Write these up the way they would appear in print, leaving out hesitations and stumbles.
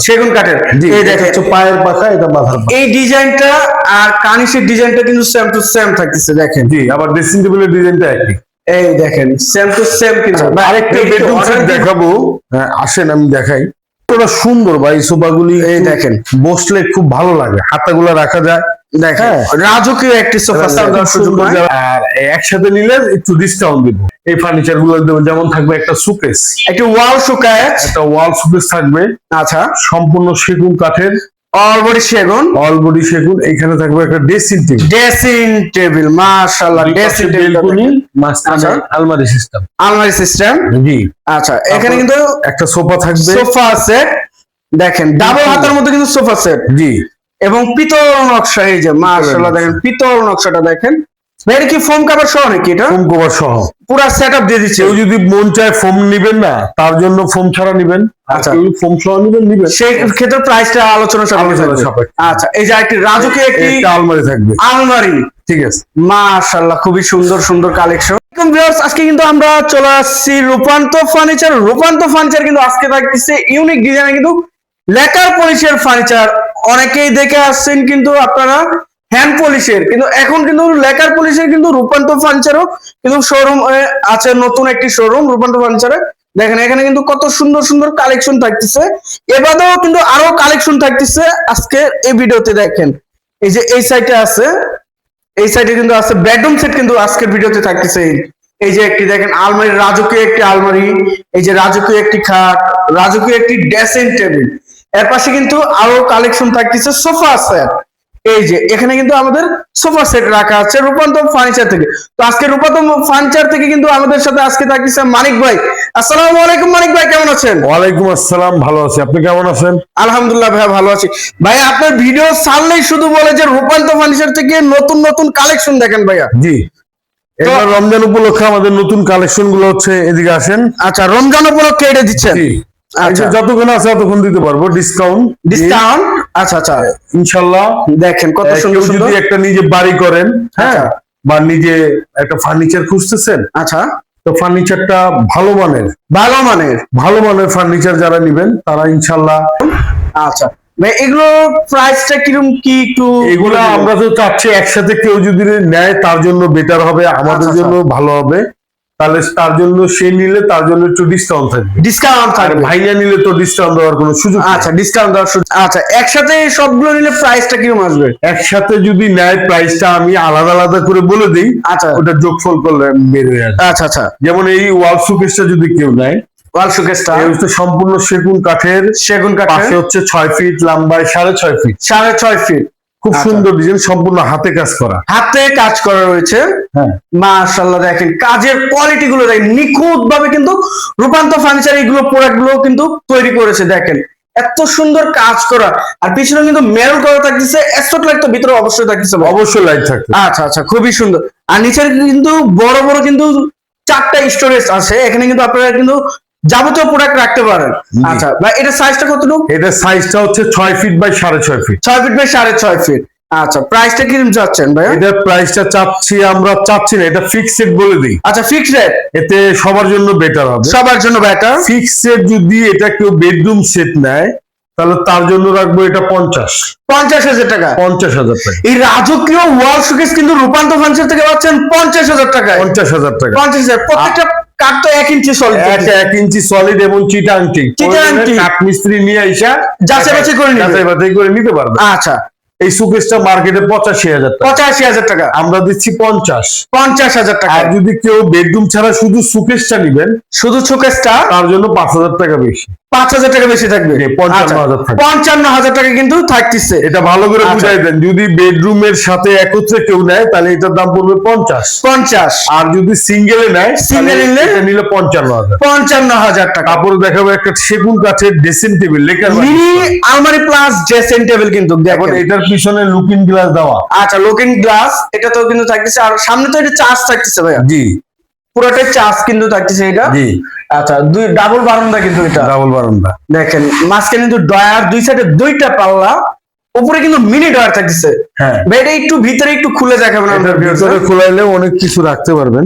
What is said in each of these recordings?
সেগুন কাঠের। এই দেখেন পায়ের পাখা, এটা মাথার পাখা। এই ডিজাইনটা আর কানিসের ডিজাইনটা কিন্তু সেম টু সেম থাকতেছে দেখেন। জি, আবার ড্রেসিং টেবিলের ডিজাইনটা একই। এই দেখেন সেম টু সেম কিন্তু। আরেকটা বেডরুম সেট দেখাবো, আসেন আমি দেখাই। ওটা সুন্দর ভাই, সোফাগুলি এই দেখেন বসলে খুব ভালো লাগে, হাতাগুলো রাখা যায়। দেখেন রাজকীয় একটি সোফা সেট। আর একসাথে নিলে একটু ডিসকাউন্ট দিব। এই ফার্নিচার গুলো যেমন থাকবে একটা সুকেস, একটি ওয়াল শোকেস, একটা ওয়াল সুকেস থাকবে। আচ্ছা, সম্পূর্ণ সেগুন কাঠের, অলবডি সেগুন, অলবডি সেগুন। এখানে থাকবে একটা ড্রেসিং টেবিল, ড্রেসিং টেবিল, মাশাআল্লাহ। ড্রেসিং টেবিল, মাঝখানে আলমারি সিস্টেম, আলমারি সিস্টেম। জি। আচ্ছা, এখানে কিন্তু একটা সোফা থাকবে, সোফা সেট দেখেন, ডাবল হাতের মধ্যে কিন্তু সোফা সেট, জি। এবং পিতল নকশা। এই যে মাশাআল্লাহ দেখেন পিতল নকশাটা দেখেন। এটা কি ফোম কভার সহ নাকি? এটা ফোম কভার সহ পুরো সেটআপ দিয়ে দিচ্ছে। কেউ যদি মন চায় ফোম নিবেন না, তার জন্য ফোম ছাড়া নিবেন। আচ্ছা, ফোম সহ নিবেন সেই ক্ষেত্রে প্রাইসটা আলোচনা সাপেক্ষে। আচ্ছা, এই যে একটি রাজকীয় একটি আলমারি থাকবে, আলমারি, ঠিক আছে। মাশাআল্লাহ খুবই সুন্দর সুন্দর কালেকশন। আজকে কিন্তু আমরা চলে আসছি রূপান্ত ফার্নিচার। রূপান্ত ফার্নিচার কিন্তু আজকে থাকতেছে ইউনিক ডিজাইনে কিন্তু লেকার পলিশের ফার্নিচার। অনেকেই দেখে আসছেন কিন্তু আপনারা হ্যান্ড পলিশের, কিন্তু এখন কিন্তু লেকার পলিশের কিন্তু রূপান্ত ফার্নিচারও কিন্তু শোরুম আছে, নতুন একটি শোরুম রূপান্ত ফার্নিচারে। দেখেন এখানে কিন্তু কত সুন্দর সুন্দর কালেকশন থাকতেছে। এবারেও কিন্তু আরো কালেকশন থাকতেছে আজকে এই ভিডিওতে। দেখেন এই যে এই সাইডে আছে, এই সাইডে কিন্তু আছে বেডরুম সেট কিন্তু আজকের ভিডিওতে থাকতেছে। এই যে একটি দেখেন আলমারি, রাজকীয় একটি আলমারি, এই যে রাজকীয় একটি খাট, রাজকীয় একটি ড্রেসিং টেবিল। এর পাশে কিন্তু আরো কালেকশন থাকতেছে সোফা সেট। এই যে এখানে কিন্তু আমাদের সোফা সেট রাখা আছে রূপান্ত ফার্নিচার থেকে। তো আজকে রূপান্ত ফার্নিচার থেকে কিন্তু আমাদের সাথে আজকে থাকতেছে মানিক ভাই। আসসালামু আলাইকুম মানিক ভাই, কেমন আছেন? ওয়ালাইকুম আসসালাম, ভালো আছি। আপনি কেমন আছেন? আলহামদুলিল্লাহ ভাই, ভালো আছি। ভাই আপনার ভিডিও ছাড়লেই শুধু বলে যে রূপান্ত ফার্নিচার থেকে নতুন নতুন কালেকশন দেখেন ভাইয়া। জি, এবার রমজান উপলক্ষে আমাদের নতুন কালেকশন গুলো হচ্ছে, এদিকে আসেন। আচ্ছা, রমজান উপলক্ষে এটা দিচ্ছেন? আচ্ছা, যতক্ষণ আছে ততক্ষণ দিতে পারবো ডিসকাউন্ট। আচ্ছা আচ্ছা, ইনশাআল্লাহ। দেখেন কত সুন্দর সুন্দর। যদি একটা নিজে বাড়ি করেন, হ্যাঁ, বা নিজে একটা ফার্নিচার খুঁজতেছেন, আচ্ছা, তো ফার্নিচারটা ভালো মানের, ভালো মানের ফার্নিচার যারা নিবেন তারা ইনশাআল্লাহ। আচ্ছা ভাই, এগুলো প্রাইসটা কিরকম কি একটু? এগুলো আমরা তো চাচ্ছি একসাথে কেউ যদি নেয় তার জন্য বেটার হবে, আমাদের জন্য ভালো হবে। তাহলে তার জন্য সে নিলে তার জন্য একটু ডিসকাউন্ট থাকবে। ভাইয়া নিলে তো ডিসকাউন্ট দেওয়ার কোনো সুযোগ। আচ্ছা, ডিসকাউন্ট দেওয়ার সুযোগ। আচ্ছা, একসাথে সবগুলো নিলে প্রাইসটা কিরকম আসবে? একসাথে যদি নেয় প্রাইসটা আমি আলাদা আলাদা করে বলে দিই। আচ্ছা, ওটা যোগফল করলে বের হয়ে আসবে। আচ্ছা আচ্ছা, যেমন এই ওয়াল শোকেসটা যদি কেউ নেয়, ওয়াল শোকেসটা সম্পূর্ণ সেগুন কাঠের, পাশে হচ্ছে 6 ফিট, লম্বায় 6.5 ফিট, 6.5 ফিট। খুব সুন্দর ডিজাইন, সম্পূর্ণ হাতে কাজ করা, রয়েছে। হ্যাঁ, মাশাআল্লাহ দেখেন কাজের কোয়ালিটি গুলো দেখেন, নিখুঁত ভাবে কিন্তু রূপান্ত ফার্নিচার এইগুলো প্রোডাক্ট গুলো কিন্তু তৈরি করেছে। দেখেন এত সুন্দর কাজ করা, আর পিছনে কিন্তু মেরুন করা থাকতেছে। এক্সট্রা লাইট তো ভিতরে অবশ্যই থাকতেছে, অবশ্যই লাইট থাকবে। আচ্ছা আচ্ছা, খুবই সুন্দর। আর নিচের কিন্তু বড় বড় কিন্তু 4টা স্টোরেজ আছে। এখানে কিন্তু আপনারা কিন্তু যাবতীয় প্রোডাক্ট রাখতে পারেন। আচ্ছা ভাই, এটা সাইজটা কতটুকু? এটা সাইজটা হচ্ছে 6 feet by 6.5 feet. 6 feet by 6.5 feet. আচ্ছা, প্রাইসটা কিরকম চাচ্ছেন ভাই? এটা প্রাইসটা চাচ্ছি না, এটা ফিক্সড বলে দিই। আচ্ছা, ফিক্সড রেট, এতে সবার জন্য বেটার হবে। সবার জন্য বেটার। ফিক্সড যদি এটা কেউ বেডরুম সেট নেয় তাহলে তার জন্য রাখবো এটা 50,000 টাকা। 50,000 টাকা। এই রাজকীয় ওয়াল শোকেস কিন্তু রূপান্ত ফার্নিচার থেকে পাচ্ছেন 50,000 টাকায়। 50,000 টাকা। 50,000 প্রত্যেকটা কাঠ তো 1 ইঞ্চি সলিড, 1 ইঞ্চি সলিড এবং চিটাং কাঠ মিস্ত্রি নিয়ে আইসা যাচাই বাছাই করে নিতে পারবে। আচ্ছা, এই সুকেসটা মার্কেটে 85,000 টাকা, 85,000 টাকা, আমরা দিচ্ছি 50,000 টাকা। আর যদি কেউ বেডরুম ছাড়া শুধু সুকেসটা নিবেন, শুধু শোকেসটা, তার জন্য 5,000 টাকা বেশি, 5,000 টাকা বেশি থাকবে। 55,000 টাকা কিন্তু থাকতেছে। এটা ভালো করে বুঝাই দেন। যদি বেডরুমের সাথে একত্রে কেউ নেয় তাহলে এটার দাম পড়বে 50, আর যদি সিঙ্গেলে নেয়, সিঙ্গেল নিলে 55,000 টাকা। তারপরে দেখাবো একটা সেগুন কাঠের ড্রেসিং টেবিল, মিনি আলমারি প্লাস ড্রেসিং টেবিল কিন্তু দেখুন। এটার পিছনে লুকিং গ্লাস দেওয়া। আচ্ছা, লুকিং গ্লাস এটা তো কিন্তু থাকতেছে, আর সামনে তো এটা চার্জ থাকতেছে ভাইয়া। জি, পুরোটাই চার্জ কিন্তু থাকতেছে এটা। জি। আচ্ছা, দুই ডাবল বারান্দা কিন্তু এটা, ডাবল বারান্দা। দেখেন মাঝখানে কিন্তু ডয়ার, দুই সাইডে 2টা পাল্লা, উপরে কিন্তু মিনি ডয়ার থাকতেছে। হ্যাঁ, এটা একটু ভিতরে একটু খুলে দেখাবেন আমাদের ভিউয়ার্স? ভিতরে খোলাইলে অনেক কিছু রাখতে পারবেন।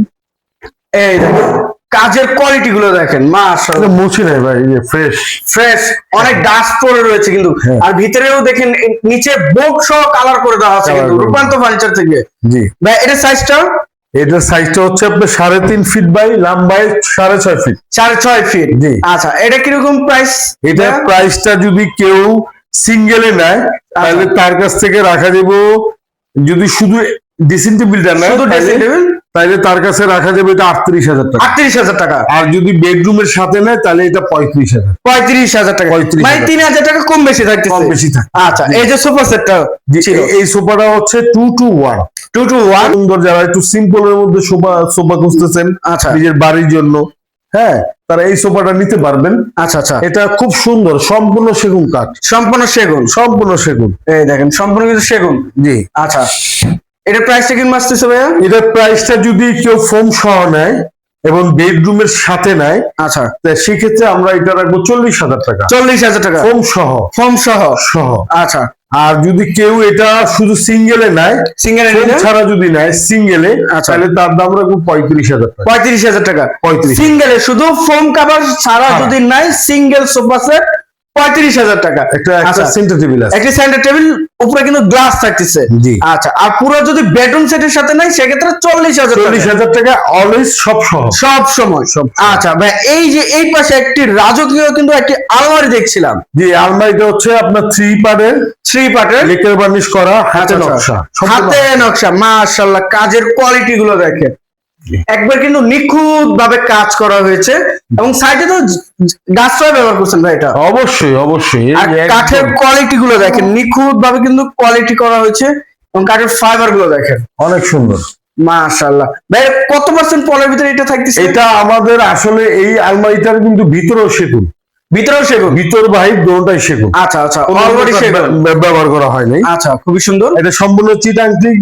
এই দেখেন কাজের কোয়ালিটি গুলো দেখেন মাশাআল্লাহ, মুছি নাই ভাই, ফ্রেশ ফ্রেশ, অনেক ডাস্ট পড়ে রয়েছে কিন্তু। হ্যাঁ। আর ভিতরেও দেখেন নিচে বোর্ড সহ কালার করে দেওয়া আছে কিন্তু রূপান্ত ফার্নিচার থেকে। জি ভাই এটা সাইজটা? এটার সাইজটা হচ্ছে আপনার 3.5 ফিট বাই লম্বায় 6.5 ফিট। 6.5 ফিট। জি। আচ্ছা এটা কিরকম প্রাইস? এটা প্রাইসটা যদি কেউ সিঙ্গেলে নেয় তাহলে তার কাছ থেকে রাখা যাবে, যদি শুধু ড্রেসিং টেবিলটা নেয় শুধু ড্রেসিং টেবিল তাহলে তার কাছে রাখা যাবে এটা 38,000 টাকা। 38,000 টাকা। আর যদি বেডরুমের সাথে নেয় তাহলে এটা 35,000। 35,000 টাকা, 35,000 মানে 3,000 টাকা কম বেশি থাকতেছে। কম বেশি থাকে। আচ্ছা এই যে সোফা সেটটা ছিল, এই সোফাটা হচ্ছে 2 to 1। 2 to 1। সুন্দর, যারা একটু সিম্পল এর মধ্যে সোফা খুঁজতেছেন আচ্ছা নিজের বাড়ির জন্য, হ্যাঁ, তারা এই সোফাটা নিতে পারবেন। আচ্ছা আচ্ছা, এটা খুব সুন্দর, সম্পূর্ণ সেগুন কাঠ। সম্পূর্ণ সেগুন। সম্পূর্ণ সেগুন, এই দেখেন সম্পূর্ণ কিন্তু সেগুন। জি। আচ্ছা এটা প্রাইসটা কি আসতেছে ভাইয়া? এটার প্রাইসটা যদি কেউ ফোম সহ নেয় এবং বেডরুমের সাথে নেয়, আচ্ছা সেক্ষেত্রে আমরা এটা রাখবো 40,000 টাকা। 40,000 টাকা ফোম সহ। ফোম সহ। সহ। আচ্ছা আর যদি কেউ এটা শুধু সিঙ্গেলে নেয়, সিঙ্গেল ফোম ছাড়া যদি নেয় সিঙ্গেলে, আচ্ছা। তাহলে তার দাম রাখবো 35,000 টাকা। 35,000 টাকা 35,000 সিঙ্গেলে, শুধু ফোম কভার ছাড়া হ্যাঁ। যদি নাই সিঙ্গেল সোফা সেট 35,000 টাকা। একটা আচ্ছা সেন্টার টেবিল আছে। একটা সেন্টার টেবিল, উপরে কিন্তু গ্লাস থাকতেছে। জি। আচ্ছা আর পুরো যদি বেডরুম সেটের সাথে নাই সেক্ষেত্রে 40,000 টাকা। 40,000 টাকা অলওয়েজ, সব সহ। সব সময়। সব। আচ্ছা ভাই এই যে এই পাশে একটি রাজকীয় কিন্তু একটি আলমারি দেখছিলাম। জি, আলমারিটা হচ্ছে আপনার 3 পার্টের, 3 পার্টের, লেকার বার্নিশ করা, হাতে আচ্ছা, নকশা। হাতে নকশা। মাশাআল্লাহ, কাজের কোয়ালিটি গুলো দেখেন, একবার কিন্তু নিখুঁত ভাবে কাজ করা হয়েছে। এবং সাইডে তো গাছটা ব্যবহার করছেন ভাই এটা? অবশ্যই অবশ্যই। আর কাঠের কোয়ালিটি গুলো দেখেন, নিখুঁত ভাবে কিন্তু কোয়ালিটি করা হয়েছে এবং কাঠের ফাইবার গুলো দেখেন অনেক সুন্দর। মাশাআল্লাহ। ভাই কত পার্সেন্ট পলের ভিতরে এটা থাকতেছে? এটা আমাদের আসলে এই আলমারিটার কিন্তু ভিতরেও সেগুন, ভিতরেও সেগুন, ভিতর বাহির দুটোটাই সেগুন। আচ্ছা আচ্ছা, অলরেডি সেগুন ব্যবহার করা হয়নি। আচ্ছা খুবই সুন্দর। এটা সম্পূর্ণ চিটাং টিক।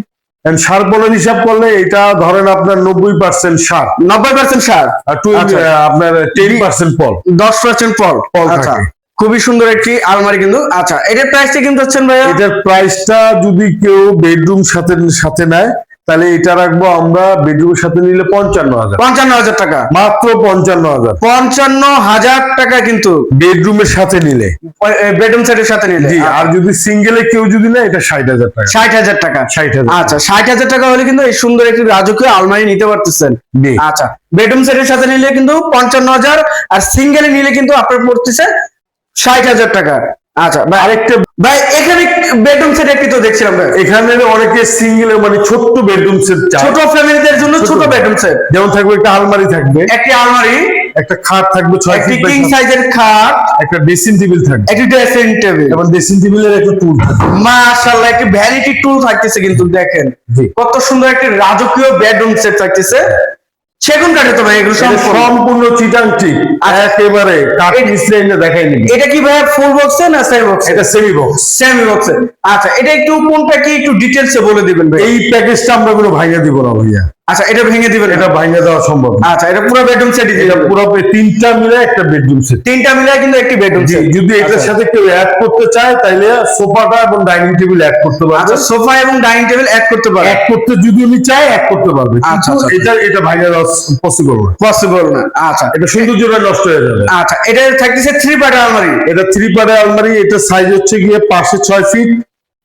সার পলের হিসাব করলে এটা ধরেন আপনার 90% সার, 90% সার, আর আচ্ছা। আপনার 10% পল। 10% পল। পল আচ্ছা থাকে। খুবই সুন্দর একটি আলমারি কিন্তু। আচ্ছা এটার প্রাইসটা কিন্তু হচ্ছেন ভাইয়া? এটার প্রাইসটা যদি কেউ বেডরুম সাথে সাথে নেয় তাহলে এটা রাখবো আমরা বেডরুমের সাথে নিলে 55,000। 55,000 টাকা মাত্র 55,000। 55,000 টাকা কিন্তু বেডরুমের সাথে নিলে। বেডরুম সেটের সাথে নিলে। জি। আর যদি সিঙ্গেলে কেউ যদি নেয় এটা 60,000 টাকা। 60,000 টাকা। 60,000। আচ্ছা 60,000 টাকা হলে কিন্তু এই সুন্দর একটি রাজকীয় আলমারি নিতে পারতেছেন। জি। আচ্ছা বেডরুম সেটের সাথে নিলে কিন্তু 55,000, আর সিঙ্গেলে নিলে কিন্তু আপনার পড়তেছে 60,000 টাকা। আচ্ছা ভাই আরেকটা, ভাই এখানে বেডরুম সেট একটি তো দেখছিলাম ভাই, এখানে অনেকে সিঙ্গেলে মানে ছোট্ট বেডরুম সেট চায়। ছোট ফ্যামিলিদের জন্য ছোট বেডরুম সেট। যেমন থাকবে একটা আলমারি থাকবে, একটি আলমারি, একটা খাট থাকবে 6 একটি ফিট বাই কিং 7, সাইজের খাট, একটা ড্রেসিং টেবিল থাকবে, একটি ড্রেসিং টেবিল, এবং ড্রেসিং টেবিলের একটা টুল থাকবে। মাশাআল্লাহ একটি ভ্যানিটি টুল থাকতেছে কিন্তু দেখেন জি। কত সুন্দর একটি রাজকীয় বেডরুম সেট থাকতেছে। সেগুন কাঠে তো ভাই এগুলো এটা সম্পূর্ণ? সম্পূর্ণ চিটাং টিক, একেবারে কাঠ মিস্ত্রি এনে দেখাই নিবে। এটা কি ভাই ফুল বক্সে না সেমি বক্সে? এটা সেমি বক্স। সেমি বক্সে। আচ্ছা এটা একটু কোনটা কি একটু ডিটেইলসে বলে দিবেন ভাই? এই প্যাকেজটা আমরা কোনো ভাঙা দিব না ভাইয়া, আচ্ছা এটা ভেঙে দিবেন? এটা ভাঙা দেওয়া সম্ভব না। আচ্ছা এটা পুরো বেডরুম সেটই এটা দিবেন? পুরো তিনটা মিলে একটা বেডরুম সেট। তিনটা মিলে কিন্তু একটি বেডরুম সেট। যদি এটার সাথে কেউ অ্যাড করতে চায় তাহলে সোফাটা এবং ডাইনিং টেবিল অ্যাড করতে পারবে। আচ্ছা সোফা এবং ডাইনিং টেবিল অ্যাড করতে পারে? অ্যাড করতে যদি উনি চায় অ্যাড করতে পারবে, আচ্ছা, কিন্তু আচ্ছা। এটা ভাঙা দেওয়া পসিবল না। পসিবল না। আচ্ছা এটা সৌন্দর্যটা নষ্ট হয়ে যাবে। আচ্ছা এটা থাকতেছে 3 পার্টের আলমারি। এটা 3 পার্টের আলমারি। এটা সাইজ হচ্ছে গিয়ে পাশে 6 ফিট,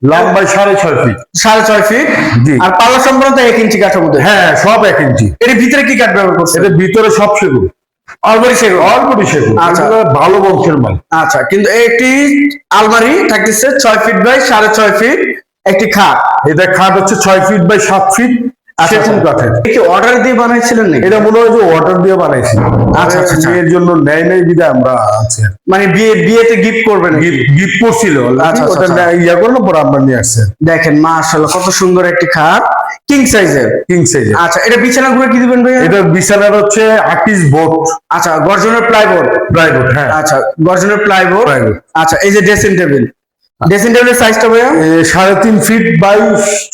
লম্বায় 6.5 ফিট। 6.5 ফিট। জি। আর পাল্লা সম্পূর্ণ 1 ইঞ্চি কাঠের মধ্যে? হ্যাঁ সব 1 ইঞ্চি। এর ভিতরে কি কাঠ ব্যবহার করছে? এটার ভিতরে সব সেগুন, অলরেডি সেগুন। অলরেডি সেগুন। আচ্ছা। এগুলো ভালো বংশের মাল। আচ্ছা কিন্তু একটি আলমারি থাকতেছে 6 ফিট বাই 6.5 ফিট, একটি খাট। এটা খাট হচ্ছে 6 ফিট বাই 7 ফিট সেগুন কাঠের। কি অর্ডার দিয়ে বানাইছিলেন নাকি? এটা মনে হয় যে অর্ডার দিয়ে বানাইছি। আচ্ছা, আচ্ছা, আচ্ছা। এর জন্য নেয় বিধায় আমরা আছি। মানে বিয়েতে গিফট করবেন? গিফট করছিল, আচ্ছা, ওটা আচ্ছা। ইয়া করলো পরে আমরা নিয়ে আসছি। দেখেন মাশাআল্লাহ কত সুন্দর একটি খাট, কিং সাইজের। কিং সাইজের। আচ্ছা এটা বিছানা গুলো কি দিবেন ভাইয়া? এটা বিছানার হচ্ছে আর্টিস্ট বোর্ড, আচ্ছা গর্জনের প্লাইবোর্ড। প্লাইবোর্ড। হ্যাঁ আচ্ছা গর্জনের প্লাইবোর্ড। Plywood। আচ্ছা এই যে ড্রেসিং টেবিল, ড্রেসিং টেবিলের সাইজটা ভাইয়া? 3.5 feet by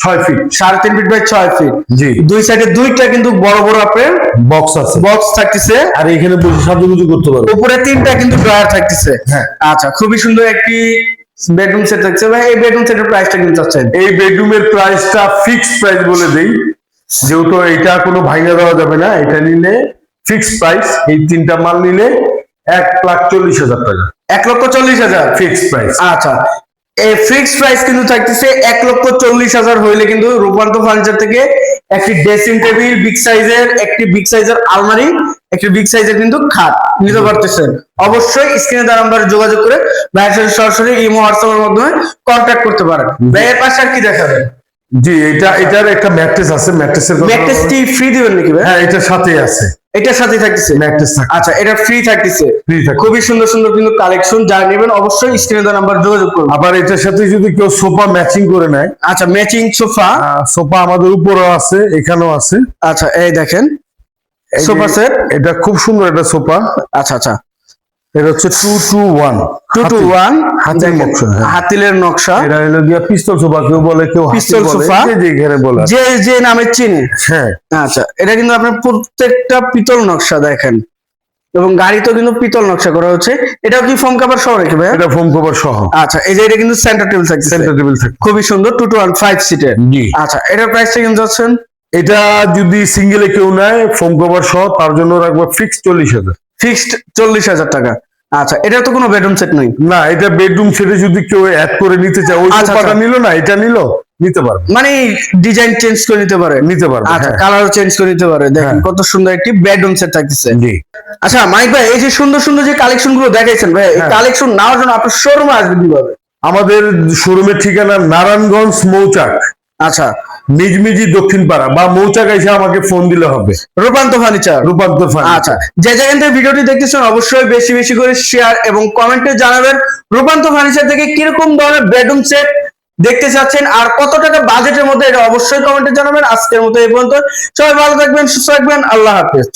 6 feet. 3.5 feet by 6 feet. জি। দুই সাইডে দুইটা কিন্তু বড় বড় আপনার বক্স আছে, বক্স থাকতেছে। আর এখানে বসে সাজুগুজু করতে পারবে। উপরে 3টা কিন্তু ড্রয়ার থাকতেছে। হ্যাঁ। আচ্ছা খুবই সুন্দর একটি বেডরুম সেট থাকছে ভাই। এই বেডরুম সেটের প্রাইসটা কিন্তু চাচ্ছেন? এই বেডরুমের প্রাইসটা ফিক্সড প্রাইস বলে দেই, যেহেতু এটা কোনো ভাঙা দেওয়া যাবে না। এটা নিলে ফিক্সড প্রাইস। এই 3টা মাল নিলে 1,40,000 টাকা, 1,40,000 ফিক্সড প্রাইস। আচ্ছা, এই ফিক্সড প্রাইস কিন্তু থাকতেছে 1,40,000 হইলে কিন্তু রূপান্তর ফার্নিচার থেকে একটি ড্রেসিং টেবিল বিগ সাইজের, একটি বিগ সাইজের আলমারি, একটি বিগ সাইজের কিন্তু খাট নিতে পারতেছেন। অবশ্যই স্ক্রিনে দেওয়া নাম্বারে যোগাযোগ করে ভাইয়ের সাথে সরাসরি ইমো হোয়াটসঅ্যাপের মাধ্যমে কন্ট্যাক্ট করতে পারেন। ভাইয়ের পাশে আর কি দেখাবেন? জি, এটার একটা ম্যাট্রেস আছে, ম্যাট্রেসের কথা ম্যাট্রেসটি ফ্রি দিবেন নাকি ভাই? হ্যাঁ, এটার সাথেই আছে, এটার সাথেই থাকতেছে ম্যাট্রেস থাকে। আচ্ছা, এটা ফ্রি থাকতেছে। ফ্রি থাকে। খুবই সুন্দর সুন্দর কিন্তু কালেকশন, যারা নেবেন অবশ্যই স্ক্রিনে দেওয়া নাম্বার যোগাযোগ করুন। আবার এটার সাথে যদি কেউ সোফা ম্যাচিং করে নেয়, আচ্ছা, ম্যাচিং সোফা, সোফা আমাদের উপরেও আছে, এখানেও আছে। আচ্ছা এই দেখেন এই যে সোফা সেট। এটা খুব সুন্দর একটা সোফা। আচ্ছা আচ্ছা, এটা হচ্ছে 221 221 হাতির নকশা। হ্যাঁ। হাতিলের নকশা। এটা হলো গিয়া পিস্তল সোফা, কেউ বলে, কেউ পিস্তল পিস্তল সোফা। সোফা, যে এখানে বলে। যে যে নামে চিনি। হ্যাঁ, আচ্ছা, এটা কিন্তু আপনার প্রত্যেকটা পিতল নকশা দেখেন, এবং গাড়িতেও কিন্তু পিতল নকশা করা হচ্ছে। এটাও কি ফোম কাভার সহ রেখে ভাই? এটা ফোম কভার সহ। আচ্ছা, এই যে এটা কিন্তু সেন্টার টেবিল থাকছে, সেন্টার টেবিল থাকে। খুবই সুন্দর, 215 সিটের। জি। আচ্ছা, এটার প্রাইসটা কিন্তু যাচ্ছেন, এটা যদি সিঙ্গেলে কেউ নেয় ফোম কভার সহ, তার জন্য রাখবো ফিক্সড 40,000। ফিক্সড 40,000 টাকা। আচ্ছা, এটা তো কোনো বেডরুম সেট নেই? না, এটা বেডরুম সেটে যদি কেউ অ্যাড করে নিতে চায়, ওই আচ্ছা, সোফাটা আচ্ছা। নিল না, এটা নিল, নিতে পারবে, মানে ডিজাইন চেঞ্জ করে নিতে পারে? নিতে পারবে। আচ্ছা, হ্যাঁ। কালারও চেঞ্জ করে নিতে পারে। দেখেন হ্যাঁ। কত সুন্দর একটি বেডরুম সেট থাকতেছে। জি। আচ্ছা মাইক ভাই, এই যে সুন্দর সুন্দর যে কালেকশন গুলো দেখাইছেন ভাই, এই হ্যাঁ। কালেকশন নেওয়ার জন্য আপনার শোরুমে আসবে কিভাবে? আমাদের শোরুমের ঠিকানা নারায়ণগঞ্জ মৌচাক, আচ্ছা, মিজমিজি দক্ষিণ পাড়া, বা মৌচাক এসে আমাকে ফোন দিলে হবে। রূপান্তর ফার্নিচার। রূপান্তর ফার্নিচার। আচ্ছা, যে যেখান থেকে ভিডিওটি দেখতেছেন অবশ্যই বেশি বেশি করে শেয়ার এবং কমেন্টে জানাবেন রূপান্তর ফার্নিচার থেকে কিরকম ধরনের বেডরুম সেট দেখতে চাচ্ছেন আর কত টাকা বাজেটের মধ্যে, এটা অবশ্যই কমেন্টে জানাবেন। আজকের মতো এই পর্যন্ত, সবাই ভালো থাকবেন, সুস্থ থাকবেন, আল্লাহ হাফেজ।